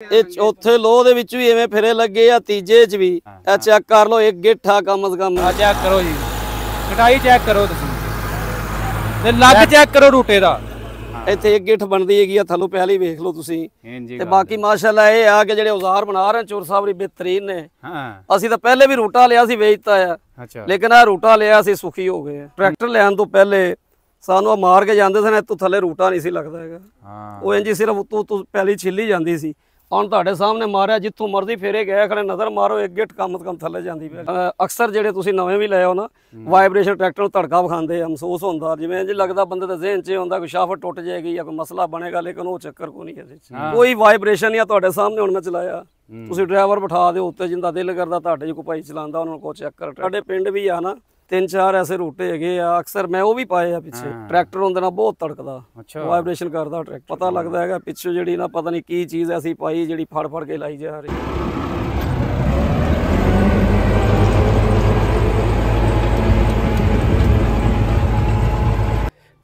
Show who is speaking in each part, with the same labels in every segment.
Speaker 1: ਇਹ ਚੌਥੇ ਲੋਹ ਦੇ ਵਿੱਚ ਵੀ ਐਵੇਂ ਫਿਰੇ ਲੱਗੇ ਆ, ਤੀਜੇ ਚ ਵੀ ਇਹ ਚੈੱਕ ਕਰ ਲਓ, ਇੱਕ ਗਿੱਠਾ ਕਮ ਸੇ ਕਮ।
Speaker 2: ਆ ਚੈੱਕ ਕਰੋ ਜੀ, ਕਟਾਈ ਚੈੱਕ ਕਰੋ ਤੁਸੀਂ ਤੇ ਲੱਗ ਚੈੱਕ ਕਰੋ ਰੂਟੇ ਦਾ।
Speaker 1: ਇੱਥੇ ਇੱਕ ਗਿੱਠ ਬਣਦੀ ਹੈਗੀ ਆ, ਥੱਲੋਂ ਪਹਿਲੀ ਵੇਖ ਲਓ ਤੁਸੀਂ। ਤੇ ਬਾਕੀ ਮਾਸ਼ਾਅੱਲਾ ਇਹ ਆ ਕਿ ਜਿਹੜੇ ਔਜ਼ਾਰ ਬਣਾ ਰਹੇ ਚੋਰ ਸਾਹਿਬ ਵੀ ਬਿਹਤਰੀਨ ਨੇ। ਅਸੀਂ ਤਾਂ ਪਹਿਲੇ ਵੀ ਰੂਟਾ ਲਿਆ ਸੀ, ਵੇਚਤਾ ਆ, ਲੇਕਿਨ ਆ ਰੂਟਾ ਲਿਆ ਸੀ ਸੁਖੀ ਹੋ ਗਏ। ਟਰੈਕਟਰ ਲੈਣ ਤੋਂ ਪਹਿਲੇ ਸਾਨੂੰ ਮਾਰ ਕੇ ਜਾਂਦੇ ਸਨ, ਇੱਥੋਂ ਥੱਲੇ ਰੂਟਾ ਨਹੀਂ ਸੀ ਲੱਗਦਾ ਹੈਗਾ, ਉਹ ਇੰਜ ਸਿਰਫ ਉੱਤੋਂ ਪਹਿਲੀ ਛਿੱਲੀ ਜਾਂਦੀ ਸੀ। ਹੁਣ ਤੁਹਾਡੇ ਸਾਹਮਣੇ ਮਾਰਿਆ, ਜਿੱਥੋਂ ਮਰਜ਼ੀ ਫੇਰੇ ਗਏ ਖੜੇ ਨਜ਼ਰ ਮਾਰੋ, ਇੱਕ ਗਿੱਠ ਕਮ ਸੇ ਕਮ ਥੱਲੇ ਜਾਂਦੀ ਪਈ। ਅਕਸਰ ਜਿਹੜੇ ਤੁਸੀਂ ਨਵੇਂ ਵੀ ਲਏ ਹੋ ਨਾ, ਵਾਈਬ੍ਰੇਸ਼ਨ ਟਰੈਕਟਰ ਨੂੰ ਧੜਕਾ ਵਿਖਾਉਂਦੇ ਆ, ਮਹਿਸੂਸ ਹੁੰਦਾ ਜਿਵੇਂ ਇੰਜ ਲੱਗਦਾ ਬੰਦੇ ਦੇ ਜ਼ਿਹਨ 'ਚ ਹੁੰਦਾ ਕੋਈ ਸ਼ਾਫਟ ਟੁੱਟ ਜਾਏਗੀ ਜਾਂ ਕੋਈ ਮਸਲਾ ਬਣੇਗਾ, ਲੇਕਿਨ ਉਹ ਚੱਕਰ ਕੋਈ ਨਹੀਂ ਇਹਦੇ 'ਚ। ਕੋਈ ਵਾਈਬ੍ਰੇਸ਼ਨ ਨਹੀਂ ਆ। ਤੁਹਾਡੇ ਸਾਹਮਣੇ ਹੁਣ ਮੈਂ ਚਲਾਇਆ, ਤੁਸੀਂ ਡਰਾਈਵਰ ਬਿਠਾ ਦਿਓ ਉੱਤੇ, ਜਿੰਦਾ ਦਿਲ ਕਰਦਾ ਤੁਹਾਡੇ 'ਚ ਕੋਈ ਭਾਈ ਚਲਾਉਂਦਾ ਉਹਨਾਂ ਨੂੰ ਕੋ ਚੈੱਕ ਕਰ। ਸਾਡੇ ਪਿੰਡ ਵੀ ਆ ਨਾ 3-4 ਐਸੇ ਰੂਟੇ ਹੈਗੇ ਆ, ਅਕਸਰ ਮੈਂ ਉਹ ਵੀ ਪਾਏ ਆ ਪਿੱਛੇ। ਟਰੈਕਟਰ ਹੁੰਦੇ ਨਾਲ ਬਹੁਤ ਤੜਕਦਾ, ਵਾਈਬ੍ਰੇਸ਼ਨ ਕਰਦਾ ਟਰੈਕਟਰ, ਪਤਾ ਲੱਗਦਾ ਹੈਗਾ ਪਿੱਛੋਂ ਜਿਹੜੀ ਨਾ ਪਤਾ ਨਹੀਂ ਕੀ ਚੀਜ਼ ਐਸੀ ਪਾਈ ਜਿਹੜੀ ਫੜ ਕੇ ਲਾਈ ਜਾ ਰਹੀ।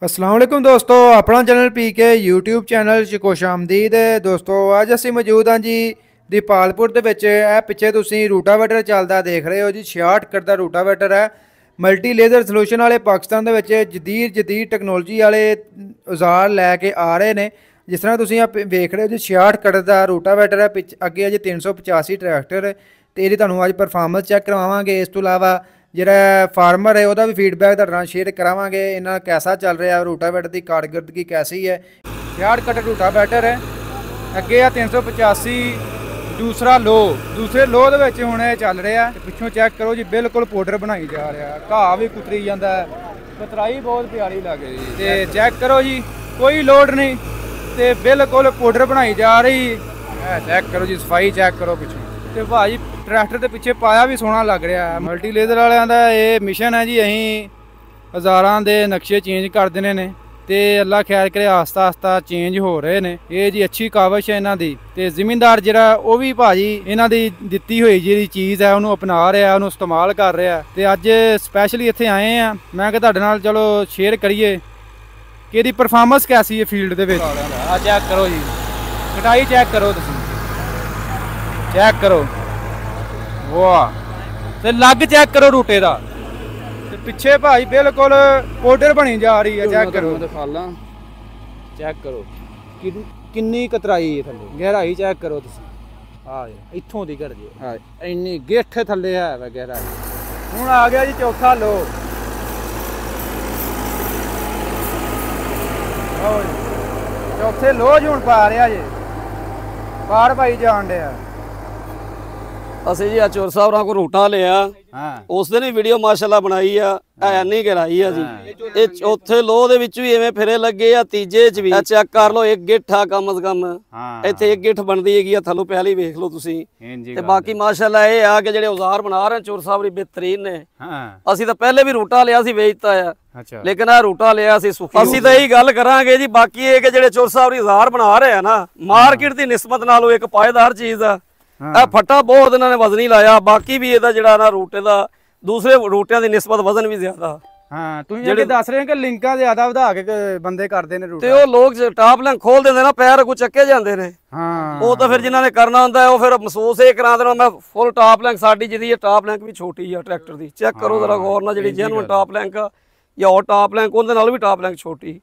Speaker 3: अस्सलाम वालेकुम दोस्तों, अपना चैनल PK YouTube चैनल च खुश आमदीद। दोस्तों अज असीं मौजूद हाँ जी दीपालपुर दे विच। पिछे तुसीं रूटावेटर चलदा देख रहे हो जी, 66 कट दा रूटावेटर है, मल्टी लेजर सलूशन वाले पाकिस्तान दे विच जदीद टैक्नोलॉजी वाले औजार लैके आ रहे ने। जिस तरह तुसीं वेख रहे हो जी 66 कट दा रूटावेटर है, अगे जी 385 ट्रैक्टर ते इहदी तुहानूं अज परफॉर्मेंस चैक करवावांगे। इस तो इलावा ਜਿਹੜਾ ਫਾਰਮਰ ਹੈ ਉਹਦਾ ਵੀ ਫੀਡਬੈਕ ਤੁਹਾਡੇ ਨਾਲ ਸ਼ੇਅਰ ਕਰਾਵਾਂਗੇ। ਇਹਨਾਂ ਕੈਸਾ ਚੱਲ ਰਿਹਾ ਰੂਟਾਵੇਟਰ ਦੀ ਕਾਰਗਰਦਗੀ ਕੈਸੀ ਹੈ। 66 ਕਟ ਰੂਟਾਵੇਟਰ ਹੈ, ਅੱਗੇ ਆ 385 ਦੂਸਰੇ ਲੋਹ ਦੇ ਵਿੱਚ ਹੁਣ ਇਹ ਚੱਲ ਰਿਹਾ। ਪਿੱਛੋਂ ਚੈੱਕ ਕਰੋ ਜੀ, ਬਿਲਕੁਲ ਪਾਊਡਰ ਬਣਾਈ ਜਾ ਰਿਹਾ, ਘਾਹ ਵੀ ਕੁਤਰੀ ਜਾਂਦਾ, ਕਤਰਾਈ ਬਹੁਤ ਪਿਆਰੀ ਲੱਗ ਰਹੀ ਤੇ ਚੈੱਕ ਕਰੋ ਜੀ, ਕੋਈ ਲੋਡ ਨਹੀਂ ਤੇ ਬਿਲਕੁਲ ਪਾਊਡਰ ਬਣਾਈ ਜਾ ਰਹੀ। ਚੈੱਕ ਕਰੋ ਜੀ, ਸਫਾਈ ਚੈੱਕ ਕਰੋ ਪਿੱਛੋਂ। ਤੇ ਭਾਜੀ ट्रैक्टर के पिछे पाया भी सोहना लग रहा है। मल्टी लेजर वालों का ये मिशन है जी, अं हज़ारां दे नक्शे चेंज कर देने ने ते अल्लाह खैर करे आस्ता आस्ता चेंज हो रहे ने। ये जी अच्छी काविश है इन्हां दी ते ज़मींदार जिहड़ा वो भी भाजी इन्हां दी दित्ती हुई जिहड़ी चीज़ है उन्होंने अपना रहा, उन्होंने इस्तेमाल कर रहा है। ते अज स्पैशली इत्थे आए हैं, मैं कि तुहाडे नाल चलो शेयर करिए कि इहदी परफॉर्मेंस कैसी है फील्ड दे विच। आ चैक करो जी, कटाई चैक करो, तुसीं चैक करो, वाह ते लग चेक करो रूटे दा ते पिछे भाई बिल्कुल पाउडर बनी जा रही है। चेक करो, चेक करो किन्नी कतराई है थल्ले, गहराई चेक करो तुसीं। आ इत्थों दी कर जे इन्नी गिठ थल्ले है वा गहराई। हुण आ गया जी चौथा लो, चौथे लो च हुण पा रहा जे पार पाई जान दिया।
Speaker 1: ਅਸੀਂ ਜੀ ਚੋਰ ਸਾਹਿਬ ਨਾਲ ਕੋ ਰੂਟਾ ਲਿਆ, ਉਸ ਦਿਨ ਵੀ ਵੀਡੀਓ ਮਾਸ਼ਾਅੱਲਾ ਬਣਾਈ ਆ, ਐਨੀ ਗਹਿਰਾਈ ਆ ਜੀ। ਇਹ ਚੌਥੇ ਲੋਹ ਦੇ ਵਿੱਚ ਵੀ ਐਵੇਂ ਫਿਰੇ ਲੱਗੇ ਆ, ਤੀਜੇ ਚ ਵੀ ਚੈੱਕ ਕਰ ਲਓ, ਇੱਕ ਗਿੱਠਾ ਕਮ ਸੇ ਕਮ। ਇੱਥੇ ਇੱਕ ਗਿੱਠ ਬਣਦੀ ਹੈਗੀ ਆ, ਥੱਲੋਂ ਪਹਿਲੀ ਵੇਖ ਲਓ ਤੁਸੀਂ। ਤੇ ਬਾਕੀ ਮਾਸ਼ਾਅੱਲਾ ਇਹ ਆ ਕਿ ਜਿਹੜੇ ਔਜ਼ਾਰ ਬਣਾ ਰਹੇ ਚੋਰ ਸਾਹਿਬ ਵੀ ਬਿਹਤਰੀਨ ਨੇ। ਅਸੀਂ ਤਾਂ ਪਹਿਲੇ ਵੀ ਰੂਟਾ ਲਿਆ ਸੀ, ਵੇਚਤਾ ਆ, ਲੇਕਿਨ ਆ ਰੂਟਾ ਲਿਆ ਸੀ ਸੁਖੀ। ਅਸੀਂ ਤਾਂ ਇਹੀ ਗੱਲ ਕਰਾਂਗੇ ਜੀ, ਬਾਕੀ ਇਹ ਕਿ ਜਿਹੜੇ ਚੋਰ ਸਾਹਿਬ ਔਜ਼ਾਰ ਬਣਾ ਰਹੇ ਆ ਨਾ, ਮਾਰਕੀਟ ਦੀ ਨਿਸਬਤ ਨਾਲੋਂ ਇੱਕ ਪਾਏਦਾਰ ਚੀਜ਼ ਆ। ਇਹ ਫੱਟਾ ਬਹੁਤ ਇਹਨਾਂ ਨੇ ਵਜ਼ਨ ਹੀ ਲਾਇਆ, ਬਾਕੀ ਵੀ ਇਹਦਾ ਜਿਹੜਾ ਨਾ ਰੂਟੇ ਦਾ ਦੂਸਰੇ ਰੂਟਿਆਂ ਦੀ ਨਿਸਬਤ ਵਜ਼ਨ ਵੀ ਜ਼ਿਆਦਾ।
Speaker 3: ਹਾਂ ਤੁਸੀਂ ਜਿਹੜੇ ਦੱਸ ਰਹੇ ਕਿ ਲਿੰਕਾਂ ਜ਼ਿਆਦਾ ਵਧਾ ਕੇ ਬੰਦੇ ਕਰਦੇ ਨੇ ਰੂਟਾ,
Speaker 1: ਤੇ ਉਹ ਲੋਕ ਟਾਪ ਲਿੰਕ ਖੋਲ ਦਿੰਦੇ ਨਾ, ਪੈਰ ਕੋ ਚੱਕੇ ਜਾਂਦੇ ਨੇ। ਉਹ ਤਾਂ ਫਿਰ ਜਿਨ੍ਹਾਂ ਨੇ ਕਰਨਾ ਹੁੰਦਾ ਉਹ ਫਿਰ ਮਹਿਸੂਸ ਇਹ ਕਰਾ ਦੇਣਾ ਮੈਂ ਫੁੱਲ ਟਾਪ ਲਿੰਕ। ਸਾਡੀ ਜਿਹਦੀ ਇਹ ਟਾਪ ਲਿੰਕ ਵੀ ਛੋਟੀ ਆ ਟਰੈਕਟਰ ਦੀ, ਚੈੱਕ ਕਰੋ ਜ਼ਰਾ ਗੌਰ ਨਾਲ। ਜਿਹੜੀ ਜੈਨੂਇਨ ਟਾਪ ਲਿੰਕ ਜਾਂ ਉਹ ਟਾਪ ਲਿੰਕ ਉਹਦੇ ਨਾਲ ਵੀ ਟਾਪ ਲਿੰਕ ਛੋਟੀ।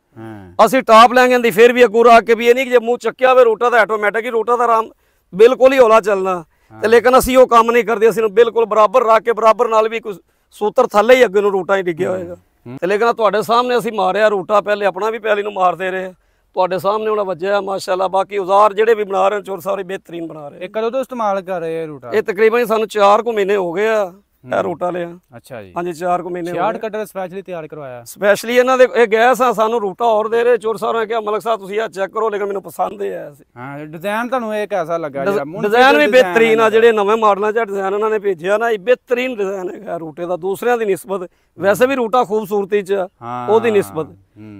Speaker 1: ਅਸੀਂ ਟਾਪ ਲਿੰਕ ਦੀ ਫਿਰ ਵੀ ਅੱਗੂ ਰੱਖ ਕੇ ਵੀ ਇਹ ਨਹੀਂ ਕਿ ਜੇ ਮੂੰਹ ਚੱਕਿਆ ਹੋਵੇ ਰੂਟਾ ਤਾਂ ਆਟੋਮੈਟਿਕ ਹੀ ਰੂਟਾ ਦਾ ਆਰਾਮ ਬਿਲਕੁਲ ਹੀ ਹੌਲਾ ਚੱਲਣਾ। ਤੇ ਲੇਕਿਨ ਅਸੀਂ ਉਹ ਕੰਮ ਨਹੀਂ ਕਰਦੇ, ਅਸੀਂ ਬਿਲਕੁਲ ਬਰਾਬਰ ਰੱਖ ਕੇ ਬਰਾਬਰ ਨਾਲ ਵੀ ਕੋਈ ਸੂਤਰ ਥੱਲੇ ਹੀ ਅੱਗੇ ਨੂੰ ਰੂਟਾ ਹੀ ਡਿੱਗਿਆ ਹੋਏਗਾ। ਤੇ ਲੇਕਿਨ ਤੁਹਾਡੇ ਸਾਹਮਣੇ ਅਸੀਂ ਮਾਰਿਆ ਰੂਟਾ, ਪਹਿਲੇ ਆਪਣਾ ਵੀ ਪਹਿਲੀ ਨੂੰ ਮਾਰਦੇ ਰਹੇ, ਤੁਹਾਡੇ ਸਾਹਮਣੇ ਉਹਨਾਂ ਵੱਜਿਆ ਮਾਸ਼ਾਅੱਲਾ। ਬਾਕੀ ਔਜ਼ਾਰ ਜਿਹੜੇ ਵੀ ਬਣਾ ਰਹੇ ਚੋਰ ਸਾਰੇ ਬਿਹਤਰੀਨ ਬਣਾ ਰਹੇ।
Speaker 3: ਇਹ ਕਦੋਂ ਤੋਂ ਇਸਤੇਮਾਲ ਕਰ ਰਹੇ ਰੂਟਾ?
Speaker 1: ਇਹ ਤਕਰੀਬਨ ਸਾਨੂੰ 4 ਕੁ ਮਹੀਨੇ ਹੋ ਗਏ ਆ ਇਹ ਰੂਟਾ ਲਿਆ।
Speaker 3: ਅੱਛਾ ਜੀ,
Speaker 1: ਹਾਂਜੀ 4 ਕੁ ਮਹੀਨੇ।
Speaker 3: 66 ਕਟਰ ਸਪੈਸ਼ਲੀ ਤਿਆਰ ਕਰਵਾਇਆ,
Speaker 1: ਸਪੈਸ਼ਲੀ ਇਹਨਾਂ ਦੇ ਇਹ ਗੈਸ ਆ, ਸਾਨੂੰ ਰੂਟਾ ਹੋਰ ਦੇ ਰਹੇ ਚੋਰ ਸਾਹਿਬ ਨੇ ਕਿਹਾ ਮਲਕ ਸਾਹਿਬ ਤੁਸੀਂ ਆ ਚੈੱਕ ਕਰੋ, ਲੇਕਿਨ ਮੈਨੂੰ ਪਸੰਦ ਇਹ ਆਇਆ ਸੀ।
Speaker 3: ਹਾਂ ਡਿਜ਼ਾਈਨ ਤੁਹਾਨੂੰ ਇਹ ਕੈਸਾ ਲੱਗਾ?
Speaker 1: ਡਿਜ਼ਾਈਨ ਵੀ ਬਿਹਤਰੀਨ ਆ, ਜਿਹੜੇ ਨਵੇਂ ਮਾਡਲਾਂ 'ਚ ਡਿਜ਼ਾਈਨ ਉਹਨਾਂ ਨੇ ਭੇਜਿਆ ਨਾ, ਇਹ ਬਿਹਤਰੀਨ ਡਿਜ਼ਾਈਨ ਹੈਗਾ ਰੂਟੇ ਦਾ ਦੂਸਰਿਆਂ ਦੀ ਨਿਸਬਤ। ਵੈਸੇ ਵੀ ਰੂਟਾ ਖੂਬਸੂਰਤੀ 'ਚ ਉਹਦੀ ਨਿਸਬਤ,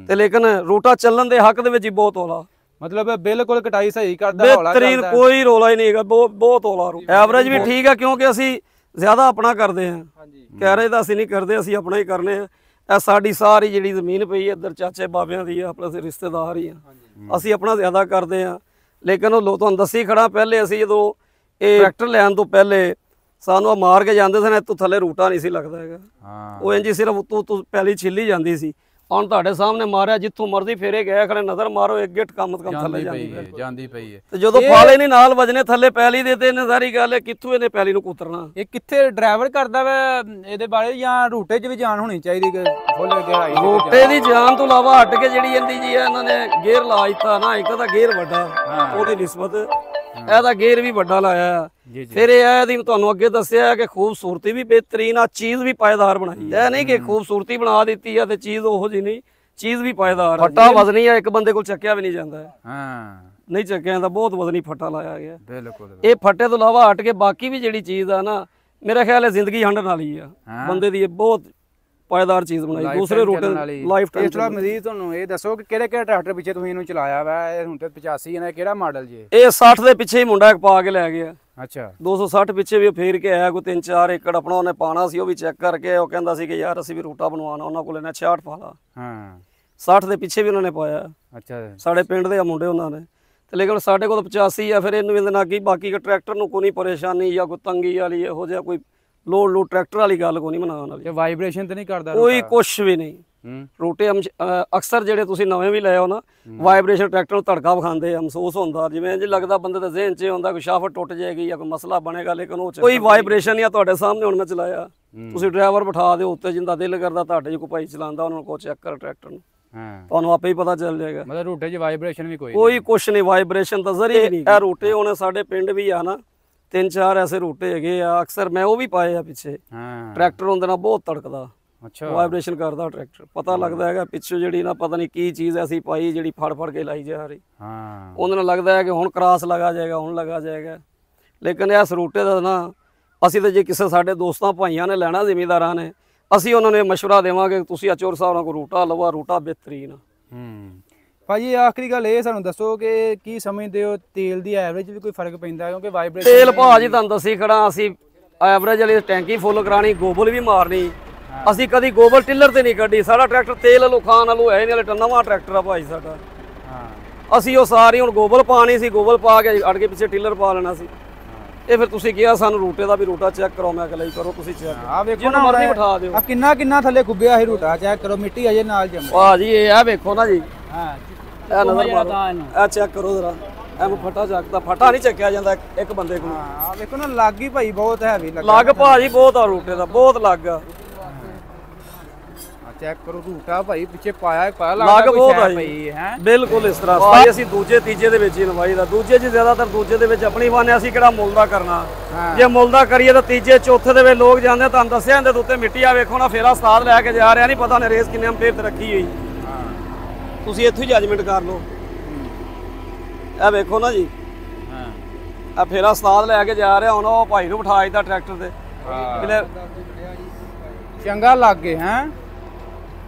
Speaker 1: ਤੇ ਲੇਕਿਨ ਰੂਟਾ ਚੱਲਣ ਦੇ ਹੱਕ ਦੇ ਵਿੱਚ ਹੀ ਬਹੁਤ ਹੌਲਾ,
Speaker 3: ਮਤਲਬ ਬਿਲਕੁਲ ਕਟਾਈ ਸਹੀ ਕਰਦਾ,
Speaker 1: ਬਿਹਤਰੀਨ, ਕੋਈ ਰੋਲਾ ਹੀ ਨਹੀਂ ਹੈਗਾ, ਬਹੁਤ ਹੌਲਾ। ਐਵਰੇਜ ਵੀ ਠੀਕ ਆ ਕਿਉਂਕਿ ਅਸੀਂ ਜ਼ਿਆਦਾ ਆਪਣਾ ਕਰਦੇ ਹਾਂ, ਕੈਰੇਜ ਦਾ ਅਸੀਂ ਨਹੀਂ ਕਰਦੇ, ਅਸੀਂ ਆਪਣਾ ਹੀ ਕਰਨੇ ਆ। ਇਹ ਸਾਡੀ ਸਾਰੀ ਜਿਹੜੀ ਜ਼ਮੀਨ ਪਈ ਇੱਧਰ ਚਾਚੇ ਬਾਬਿਆਂ ਦੀ ਆ, ਆਪਣੇ ਰਿਸ਼ਤੇਦਾਰ ਹੀ ਆ, ਅਸੀਂ ਆਪਣਾ ਜ਼ਿਆਦਾ ਕਰਦੇ ਆ। ਲੇਕਿਨ ਉਹ ਤੁਹਾਨੂੰ ਦੱਸੀ ਖੜਾ, ਪਹਿਲੇ ਅਸੀਂ ਜਦੋਂ ਇਹ ਟਰੈਕਟਰ ਲੈਣ ਤੋਂ ਪਹਿਲੇ ਸਾਨੂੰ ਮਾਰ ਕੇ ਜਾਂਦੇ ਸਨ, ਇੱਥੋਂ ਥੱਲੇ ਰੂਟਾ ਨਹੀਂ ਸੀ ਲੱਗਦਾ ਹੈਗਾ। ਉਹ ਇੰਜ ਸਿਰਫ ਉੱਤੋਂ ਪਹਿਲੀ ਛਿੱਲੀ ਜਾਂਦੀ ਸੀ। ਹੁਣ ਤੁਹਾਡੇ ਸਾਹਮਣੇ ਮਾਰਿਆ, ਜਿੱਥੋਂ ਮਰਜ਼ੀ ਫੇਰੇ ਗਏ ਖੜੇ ਨਜ਼ਰ ਮਾਰੋ, ਇੱਕ ਗਿੱਟ ਕਮ ਥੱਲੇ
Speaker 2: ਜਾਂਦੀ ਪਈ ਹੈ।
Speaker 1: ਤੇ ਜਦੋਂ ਫਾਲੇ ਨਹੀਂ ਨਾਲ ਵਜਨੇ ਥੱਲੇ ਪੈਲੀ ਦੇ, ਤੇ ਇਹਨੇ ਸਾਰੀ ਗੱਲ ਹੈ ਕਿੱਥੋਂ ਇਹਨੇ ਪੈਲੀ ਨੂੰ ਕੁਤਰਨਾ।
Speaker 2: ਇਹ ਕਿੱਥੇ ਡਰਾਈਵਰ ਕਰਦਾ ਵਾ ਇਹਦੇ ਬਾਰੇ, ਜਾਂ ਰੂਟੇ 'ਚ ਵੀ ਜਾਨ ਹੋਣੀ ਚਾਹੀਦੀ ਕਿ ਫੁੱਲ ਗਹਿਰਾਈ?
Speaker 1: ਰੂਟੇ ਦੀ ਜਾਨ ਤੋਂ ਇਲਾਵਾ ਹਟ ਕੇ ਜਿਹੜੀ ਇਹਦੀ ਜੀ ਇਹਨਾਂ ਨੇ ਗੇਅਰ ਲਾ ਦਿੱਤਾ ਨਾ, ਇੱਕ ਤਾਂ ਗੇਅਰ ਵੱਡਾ ਉਹਦੀ ਨਿਸਬਤ, ਇਹਦਾ ਗੇਅਰ ਵੀ ਵੱਡਾ ਲਾਇਆ। ਫਿਰ ਇਹਦੀ ਤੁਹਾਨੂੰ ਅੱਗੇ ਦੱਸਿਆ ਕਿ ਖੂਬਸੂਰਤੀ ਵੀ ਬਿਹਤਰੀਨ ਆ, ਚੀਜ਼ ਵੀ ਪਾਇਦਾਰ ਬਣਾਈ। ਇਹ ਨਹੀਂ ਕਿ ਖੂਬਸੂਰਤੀ ਬਣਾ ਦਿੱਤੀ ਆ ਤੇ ਚੀਜ਼ ਉਹੋ ਜਿਹੀ ਨਹੀਂ, ਚੀਜ਼ ਵੀ ਪਾਇਦਾਰ। ਫੱਟਾ ਵਜ਼ਨੀ ਆ, ਇੱਕ ਬੰਦੇ ਕੋਲ ਚੱਕਿਆ ਵੀ ਨਹੀਂ ਜਾਂਦਾ। ਨਹੀਂ ਚੱਕਿਆ ਜਾਂਦਾ, ਬਹੁਤ ਵਜ਼ਨੀ ਫੱਟਾ ਲਾਇਆ ਗਿਆ।
Speaker 2: ਬਿਲਕੁਲ।
Speaker 1: ਇਹ ਫੱਟੇ ਤੋਂ ਇਲਾਵਾ ਹਟ ਕੇ ਬਾਕੀ ਵੀ ਜਿਹੜੀ ਚੀਜ਼ ਆ ਨਾ, ਮੇਰਾ ਖਿਆਲ ਹੈ ਜ਼ਿੰਦਗੀ ਹੰਡਣ ਵਾਲੀ ਆ ਬੰਦੇ ਦੀ। ਇਹ ਬਹੁਤ ਪਾਇਦਾਰ ਚੀਜ਼ ਬਣਾਈ ਦੂਸਰੇ ਰੂਟ ਲਾਈਫ ਟਾਈਮ।
Speaker 2: ਇਸ ਤਰ੍ਹਾਂ ਮਜ਼ੀਦ ਤੁਹਾਨੂੰ ਇਹ ਦੱਸੋ ਕਿ ਕਿਹੜੇ ਕਿਹੜੇ ਟਰੈਕਟਰ ਪਿੱਛੇ ਤੁਸੀਂ ਇਹਨੂੰ ਚਲਾਇਆ ਵਾ? ਇਹ ਹੁਣ ਤੇ 85 ਹੈ, ਕਿਹੜਾ ਮਾਡਲ ਜੀ?
Speaker 1: ਇਹ 60 ਦੇ ਪਿੱਛੇ ਹੀ ਮੁੰਡਾ ਇੱਕ ਪਾ ਕੇ ਲੈ ਗਿਆ।
Speaker 2: ਅੱਛਾ।
Speaker 1: 260 ਪਿੱਛੇ ਵੀ ਫੇਰ ਕੇ ਆਇਆ, ਕੋਈ 3-4 ਏਕੜ ਆਪਣਾ ਉਹਨੇ ਪਾਣਾ ਸੀ, ਉਹ ਵੀ ਚੈੱਕ ਕਰਕੇ ਉਹ ਕਹਿੰਦਾ ਸੀ ਕਿ ਯਾਰ ਅਸੀਂ ਵੀ ਰੂਟਾ ਬਣਵਾਉਣਾ। ਉਹਨਾਂ ਕੋਲ ਇਹਨੇ 66 ਪਾ ਲਾ। 60 ਦੇ ਪਿੱਛੇ ਵੀ ਉਹਨਾਂ ਨੇ ਪਾਇਆ।
Speaker 2: ਅੱਛਾ।
Speaker 1: ਸਾਡੇ ਪਿੰਡ ਦੇ ਆ ਮੁੰਡੇ ਉਹਨਾਂ ਨੇ, ਤੇ ਲੇਕਿਨ ਸਾਡੇ ਕੋਲ 85 ਆ। ਫਿਰ ਇਹਨੂੰ ਇਹਦੇ ਨਾਲ ਕੀ ਬਾਕੀ ਟਰੈਕਟਰ ਨੂੰ ਕੋਈ ਪਰੇਸ਼ਾਨੀ ਜਾਂ ਕੋਈ ਤੰਗੀ ਵਾਲੀ ਇਹੋ ਜਿਹਾ ਕੋਈ ਲੋਡ ਟਰੈਕਟਰ ਵਾਲੀ ਗੱਲ ਕੋਈ ਨਹੀਂ ਬਣਾਉਣ ਵਾਲੀ।
Speaker 2: ਵਾਈਬ੍ਰੇਸ਼ਨ ਤੇ ਨਹੀਂ ਕਰਦਾ
Speaker 1: ਕੋਈ ਕੁਛ ਵੀ ਨਹੀਂ। ਰੂਟੇ ਅਕਸਰ ਜਿਹੜੇ ਤੁਸੀਂ ਨਵੇਂ ਵੀ ਲਏ ਹੋ ਨਾ, ਵਾਈਬ੍ਰੇਸ਼ਨ ਟਰੈਕਟਰ ਨੂੰ ਧੜਕਾ ਵਿਖਾਉਂਦੇ ਆ, ਮਹਿਸੂਸ ਹੁੰਦਾ ਜਿਵੇਂ ਇੰਜ ਲੱਗਦਾ ਬੰਦੇ ਦੇ ਜ਼ਿਹਨ 'ਚ ਹੁੰਦਾ ਕੋਈ ਸ਼ਾਫਟ ਟੁੱਟ ਜਾਏਗੀ ਜਾਂ ਕੋਈ ਮਸਲਾ ਬਣੇਗਾ, ਲੇਕਿਨ ਉਹ ਕੋਈ ਵਾਈਬ੍ਰੇਸ਼ਨ ਨਹੀਂ ਆ। ਤੁਹਾਡੇ ਸਾਹਮਣੇ ਹੁਣ ਮੈਂ ਚਲਾਇਆ, ਤੁਸੀਂ ਡਰਾਈਵਰ ਬਿਠਾ ਦਿਓ ਉੱਤੇ, ਜਿੰਦਾ ਦਿਲ ਕਰਦਾ ਤੁਹਾਡੇ 'ਚ ਕੋਈ ਭਾਈ ਚਲਾਉਂਦਾ, ਉਹਨਾਂ ਨੂੰ ਕੋ ਚੈੱਕ ਕਰ ਟਰੈਕਟਰ ਨੂੰ, ਤੁਹਾਨੂੰ ਆਪੇ ਹੀ ਪਤਾ ਚੱਲ ਜਾਏਗਾ।
Speaker 2: ਮਤਲਬ ਰੂਟੇ 'ਚ ਵਾਈਬ੍ਰੇਸ਼ਨ ਵੀ ਕੋਈ
Speaker 1: ਕੁਛ ਨਹੀਂ, ਵਾਈਬ੍ਰੇਸ਼ਨ ਤਾਂ ਜ਼ਰੀ ਨਹੀਂ। ਇਹ ਰੂਟੇ ਹੁਣ ਸਾਡੇ ਪਿੰਡ ਵੀ ਆ ਨਾ, 3-4 ਐਸੇ ਰੂਟੇ ਹੈਗੇ ਆ, ਅਕਸਰ ਮੈਂ ਉਹ ਵੀ ਪਾਏ ਆ ਪਿੱਛੇ। ਟਰੈਕਟਰ ਉਹਦੇ ਨਾਲ ਬਹੁਤ ਤੜਕਦਾ, ਵਾਈਬ੍ਰੇਸ਼ਨ ਕਰਦਾ ਟਰੈਕਟਰ, ਪਤਾ ਲੱਗਦਾ ਹੈਗਾ ਪਿੱਛੋਂ ਜਿਹੜੀ ਨਾ ਪਤਾ ਨਹੀਂ ਕੀ ਚੀਜ਼ ਐਸੀ ਪਾਈ ਜਿਹੜੀ ਫੜ ਕੇ ਲਾਈ ਜਾ ਰਹੀ। ਉਹਦੇ ਨਾਲ ਲੱਗਦਾ ਹੈ ਕਿ ਹੁਣ ਕ੍ਰਾਸ ਲਗਾ ਜਾਏਗਾ, ਹੁਣ ਲਗਾ ਜਾਏਗਾ। ਲੇਕਿਨ ਇਸ ਰੂਟੇ ਦਾ ਨਾ ਅਸੀਂ ਤਾਂ ਜੇ ਕਿਸੇ ਸਾਡੇ ਦੋਸਤਾਂ ਭਾਈਆਂ ਨੇ ਲੈਣਾ, ਜ਼ਿਮੀਂਦਾਰਾਂ ਨੇ, ਅਸੀਂ ਉਹਨਾਂ ਨੂੰ ਮਸ਼ਵਰਾ ਦੇਵਾਂਗੇ ਤੁਸੀਂ ਚੋਰ ਸਾਹਿਬ ਨਾਲ ਕੋਈ ਰੂਟਾ ਲਵਾ, ਰੂਟਾ ਬਿਹਤਰੀਨ।
Speaker 2: ਭਾਜੀ ਆਖਰੀ ਗੱਲ ਇਹ ਸਾਨੂੰ ਦੱਸੋ ਕਿ ਕੀ ਸਮਝਦੇ ਹੋ ਤੇਲ ਦੀ ਐਵਰੇਜ ਵੀ ਕੋਈ ਫਰਕ ਪੈਂਦਾ? ਕਿਉਂਕਿ ਵਾਈਬ੍ਰੇਸ਼ਨ
Speaker 1: ਤੇਲ ਭਾਜੀ ਤੁਹਾਨੂੰ ਦੱਸੀ ਖੜਾ, ਅਸੀਂ ਐਵਰੇਜ ਵਾਲੀ ਟੈਂਕੀ ਫੁੱਲ ਕਰਾਣੀ, ਗੋਬਲ ਵੀ ਮਾਰਨੀ। ਅਸੀਂ ਕਦੀ ਗੋਬਲ ਟਿੱਲਰ ਤੇ ਨਹੀਂ ਕੱਢੀ। ਸਾਡਾ ਟਰੈਕਟਰ ਤੇਲ ਵਾਲੂ ਖਾਣ ਵਾਲੂ ਹੈ ਨਹੀਂ, ਵਾਲੇ ਨਵਾਂ ਟਰੈਕਟਰ ਆ ਭਾਈ ਸਾਡਾ। ਅਸੀਂ ਉਹ ਸਾਰੀ ਹੁਣ ਗੋਬਲ ਪਾਣੀ ਸੀ, ਗੋਬਲ ਪਾ ਕੇ ਅੜ ਕੇ ਪਿੱਛੇ ਟਿੱਲਰ ਪਾ ਲੈਣਾ ਸੀ। ਇਹ ਫਿਰ ਤੁਸੀਂ ਕਿਹਾ ਸਾਨੂੰ ਰੂਟੇ ਦਾ ਵੀ ਰੂਟਾ ਚੈੱਕ ਕਰੋ, ਮੈਂ ਕਿਹਾ ਕਰੋ ਤੁਸੀਂ ਚੈੱਕ।
Speaker 2: ਆ ਵੇਖੋ ਨਾ, ਮਰਜ਼ੀ ਬਿਠਾ ਦਿਓ। ਆ ਕਿੰਨਾ ਥੱਲੇ ਖੁੱਬਿਆ ਸੀ ਰੂਟਾ, ਚੈੱਕ ਕਰੋ, ਮਿੱਟੀ ਅਜੇ ਨਾਲ ਜੰਮ।
Speaker 1: ਭਾਜੀ ਇਹ ਆ ਵੇਖੋ ਨਾ ਜੀ,
Speaker 2: ਹਾਂ
Speaker 1: ਇਹ ਨਜ਼ਰ ਮਾਰੋ, ਇਹ ਚੈੱਕ ਕਰੋ ਜ਼ਰਾ। ਐਵੇਂ ਫਟਾ ਚੱਕਦਾ, ਫਟਾ ਨਹੀਂ ਚੱਕਿਆ ਜਾਂਦਾ ਇੱਕ ਬੰਦੇ ਕੋਲ।
Speaker 2: ਆ ਵੇਖੋ ਨਾ, ਲੱਗ ਹੀ ਭਾਈ ਬਹੁਤ ਹੈਵੀ
Speaker 1: ਲੱਗ ਭਾਜੀ ਬਹੁਤ ਆ ਰੂਟੇ ਦਾ, ਬਹੁਤ ਲੱਗ ਆ।
Speaker 2: ਚੈੱਕ ਕਰੋ ਰੂਟਾ ਭਾਈ ਪਿੱਛੇ ਪਾਇਆ
Speaker 1: ਲੱਗ ਬਹੁਤ ਆ ਜੀ, ਬਿਲਕੁਲ ਇਸ ਤਰ੍ਹਾਂ। ਭਾਈ ਅਸੀਂ ਦੂਜੇ ਤੀਜੇ ਦੇ ਵਿੱਚ ਹੀ ਲਵਾਈ ਦਾ, ਦੂਜੇ 'ਚ ਜ਼ਿਆਦਾਤਰ ਦੂਜੇ ਦੇ ਵਿੱਚ ਆਪਣੀ ਵਾਨੇ, ਅਸੀਂ ਕਿਹੜਾ ਮੁੱਲ ਦਾ ਕਰਨਾ। ਜੇ ਮੁੱਲ ਦਾ ਕਰੀਏ ਤਾਂ ਤੀਜੇ ਚੌਥੇ ਦੇ ਵਿੱਚ ਲੋਕ ਜਾਂਦੇ। ਤੁਹਾਨੂੰ ਦੱਸਿਆ ਇਹਦੇ ਉੱਤੇ ਮਿੱਟੀ ਆ ਵੇਖੋ ਨਾ, ਫੇਰਾ ਉਸਤਾਦ ਲੈ ਕੇ ਜਾ ਰਿਹਾ, ਨਹੀਂ ਪਤਾ ਨੇ ਰੇਸ ਕਿੰਨੇ ਅੰਪੇਰ ਤੇ ਰੱਖੀ ਹੋਈ। ਤੁਸੀਂ ਇੱਥੋਂ ਹੀ ਜੱਜਮੈਂਟ ਕਰ ਲਓ। ਇਹ ਵੇਖੋ ਨਾ ਜੀ, ਆ ਫੇਰਾ ਉਸਤਾਦ ਲੈ ਕੇ ਜਾ ਰਿਹਾ, ਹੁਣ ਉਹ ਭਾਈ ਨੂੰ ਬਿਠਾ ਦਿੱਤਾ ਟਰੈਕਟਰ ਤੇ,
Speaker 2: ਚੰਗਾ ਲੱਗ ਗਏ। ਹੈ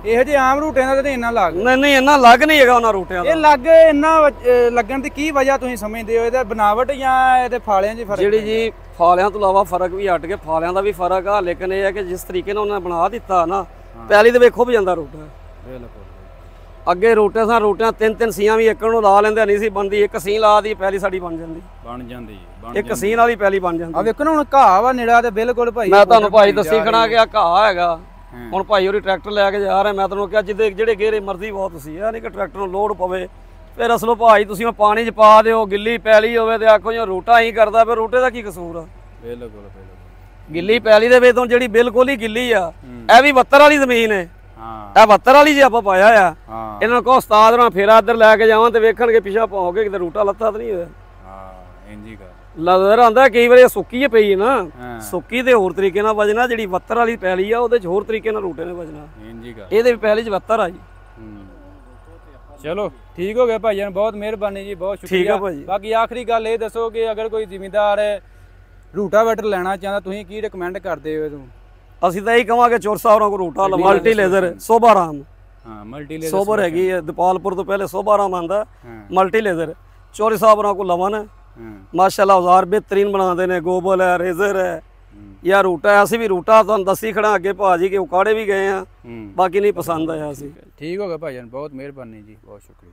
Speaker 2: ਇਹੋ ਜਿਹੇ ਆਮ ਰੂਟਿਆਂ ਦਾ ਤੇ ਇੰਨਾ ਲੱਗ
Speaker 1: ਨਹੀਂ, ਇੰਨਾ ਲੱਗ ਨਹੀਂ ਹੈਗਾ ਉਹਨਾਂ ਰੂਟਿਆਂ ਦਾ।
Speaker 2: ਇਹ ਲੱਗ ਇੰਨਾ ਲੱਗਣ ਦੀ ਕੀ ਵਜ੍ਹਾ ਤੁਸੀਂ ਸਮਝਦੇ ਹੋ? ਇਹਦਾ ਬਣਾਵਟ ਜਾਂ ਇਹਦੇ ਫਾਲਿਆਂ 'ਚ ਫਰਕ?
Speaker 1: ਜਿਹੜੀ ਜੀ ਫਾਲਿਆਂ ਤੋਂ ਇਲਾਵਾ ਫਰਕ ਵੀ ਹਟ ਕੇ, ਫਾਲਿਆਂ ਦਾ ਵੀ ਫਰਕ ਆ, ਲੇਕਿਨ ਇਹ ਹੈ ਕਿ ਜਿਸ ਤਰੀਕੇ ਨਾਲ ਉਹਨਾਂ ਨੇ ਬਣਾ ਦਿੱਤਾ ਨਾ, ਪਹਿਲੀ ਤੇ ਵੇਖੋ ਵੀ ਜਾਂਦਾ ਰੂਟਾ।
Speaker 2: ਬਿਲਕੁਲ।
Speaker 1: ਅੱਗੇ ਰੂਟੇ ਸਾਂ ਰੂਟਿਆਂ 3-3 ਸੀਆਂ ਵੀ ਇੱਕ ਨੂੰ ਲਾ ਲੈਂਦੇ ਨਹੀਂ ਸੀ ਬਣਦੀ, ਇੱਕ ਸੀ ਲਾ ਦੀ ਪਹਿਲੀ ਸਾਡੀ ਬਣ ਜਾਂਦੀ। ਇੱਕ ਸੀਨ ਵਾਲੀ ਪਹਿਲੀ ਬਣ ਜਾਂਦੀ।
Speaker 2: ਆ ਵੇਖੋ ਨਾ ਹੁਣ ਘਾਹ ਵਾ ਨੇੜਾ ਤੇ ਬਿਲਕੁਲ ਭਾਈ।
Speaker 1: ਮੈਂ ਤੁਹਾਨੂੰ ਭਾਈ ਦੱਸੀ ਖਣਾ ਕਿ ਆ ਘਾਹ ਹੈਗਾ। ਹੁਣ ਭਾਈ ਉਹਦੀ ਟਰੈਕਟਰ ਲੈ ਕੇ ਜਾ ਰਿਹਾ, ਮੈਂ ਤੁਹਾਨੂੰ ਕਿਹਾ ਜਿਹੜੇ ਗੇਰੇ ਮਰਜ਼ੀ ਬਹੁਤ ਤੁਸੀਂ, ਇਹ ਨਹੀਂ ਕਿ ਟਰੈਕਟਰ ਨੂੰ ਲੋਡ ਪਵੇ। ਫਿਰ ਅਸਲੋਂ ਭਾਈ ਤੁਸੀਂ ਉਹ ਪਾਣੀ 'ਚ ਪਾ ਦਿਓ, ਗਿੱਲੀ ਪੈਲੀ ਹੋਵੇ ਤੇ ਆਖੋ ਜੀ ਰੂਟਾ ਹੀ ਕਰਦਾ, ਫਿਰ ਰੂਟੇ ਦਾ ਕੀ ਕਸੂਰ ਆ?
Speaker 2: ਬਿਲਕੁਲ।
Speaker 1: ਗਿੱਲੀ ਪੈਲੀ ਦੇ ਵਿੱਚ ਜਿਹੜੀ ਬਿਲਕੁਲ ਹੀ ਗਿੱਲੀ ਆ, ਇਹ ਵੀ 72 ਵਾਲੀ ਜ਼ਮੀਨ ਹੈ। ਇਹ 72 ਵਾਲੀ ਜੇ ਆਪਾਂ ਪਾਇਆ ਆ, ਇਹਨਾਂ ਨੂੰ ਕਹੋ ਉਸਤਾਦ ਨਾਲ ਫੇਰਾ ਇੱਧਰ ਲੈ ਕੇ ਜਾਵਾਂ ਤੇ ਵੇਖਣਗੇ ਪਿਛਾ ਪਾਓਗੇ ਕਿਤੇ ਰੂਟਾ ਲੱਥਾ ਤਾਂ ਨਹੀਂ ਹੋਇਆ। ਨਜ਼ਰ ਆਉਂਦਾ ਕਈ ਵਾਰੀ ਸੁੱਕੀ ਪਈ ਹੈ ਨਾ, ਸੁੱਕੀ ਤੇ ਹੋਰ ਤਰੀਕੇ ਨਾਲ ਵਜਣਾ, ਜਿਹੜੀ 72 ਵਾਲੀ ਪੈਲੀ ਆ ਉਹਦੇ 'ਚ ਹੋਰ ਤਰੀਕੇ ਨਾਲ ਰੂਟੇ ਨੇ ਵਜਣਾ। ਇਹਦੇ ਵੀ ਪੈਲੀ 'ਚ 72 ਆ ਜੀ।
Speaker 2: ਚਲੋ ਠੀਕ ਹੋ ਗਿਆ ਭਾਈ ਜਾਨ, ਬਹੁਤ ਮਿਹਰਬਾਨੀ ਜੀ, ਬਹੁਤ ਸ਼ੁਕਰੀਆ।
Speaker 1: ਠੀਕ ਆ ਭਾਜੀ।
Speaker 2: ਬਾਕੀ ਆਖਰੀ ਗੱਲ ਇਹ ਦੱਸੋ ਕਿ ਅਗਰ ਕੋਈ ਜ਼ਿਮੀਂਦਾਰ ਰੂਟਾਵੇਟਰ ਲੈਣਾ ਚਾਹੁੰਦਾ, ਤੁਸੀਂ ਕੀ ਰਿਕਮੈਂਡ ਕਰਦੇ ਹੋ ਇਹਨੂੰ?
Speaker 1: ਅਸੀਂ ਤਾਂ ਇਹੀ ਕਹਾਂਗੇ ਚੋਰ ਸਾਹਿਬ ਨੂੰ ਰੂਟਾ ਲਓ, ਮਲਟੀ ਲੇਜ਼ਰ ਸੋਭਾ ਰਾਮ।
Speaker 2: ਮਲਟੀ ਲੇਜ਼ਰ
Speaker 1: ਸੋਭਰ ਹੈਗੀ ਹੈ ਦੀਪਾਲਪੁਰ ਤੋਂ ਪਹਿਲੇ ਸੋਭਾ ਰਾਮ ਆਂਦਾ, ਮਲਟੀ ਲੇਜ਼ਰ ਚੋਰੀ ਸਾਹਿਬ ਨਾਲ ਕੋ ਲਵਨ। ਮਾਸ਼ਾਅੱਲਾ ਔਜ਼ਾਰ ਬਿਹਤਰੀਨ ਬਣਾਉਂਦੇ ਨੇ, ਗੋਬਲ ਹੈ, ਰੇਜ਼ਰ ਹੈ ਜਾਂ ਰੂਟਾ ਹੈ। ਅਸੀਂ ਵੀ ਰੂਟਾ ਤੁਹਾਨੂੰ ਦੱਸੀ ਖੜਾ ਅੱਗੇ ਭਾਜੀ ਕਿ ਉਕਾੜੇ ਵੀ ਗਏ ਆ, ਬਾਕੀ ਨਹੀਂ ਪਸੰਦ ਆਇਆ। ਅਸੀਂ
Speaker 2: ਠੀਕ ਹੋ ਗਿਆ ਭਾਈ ਜਾਨ, ਬਹੁਤ ਮਿਹਰਬਾਨੀ ਜੀ, ਬਹੁਤ ਸ਼ੁਕਰੀਆ।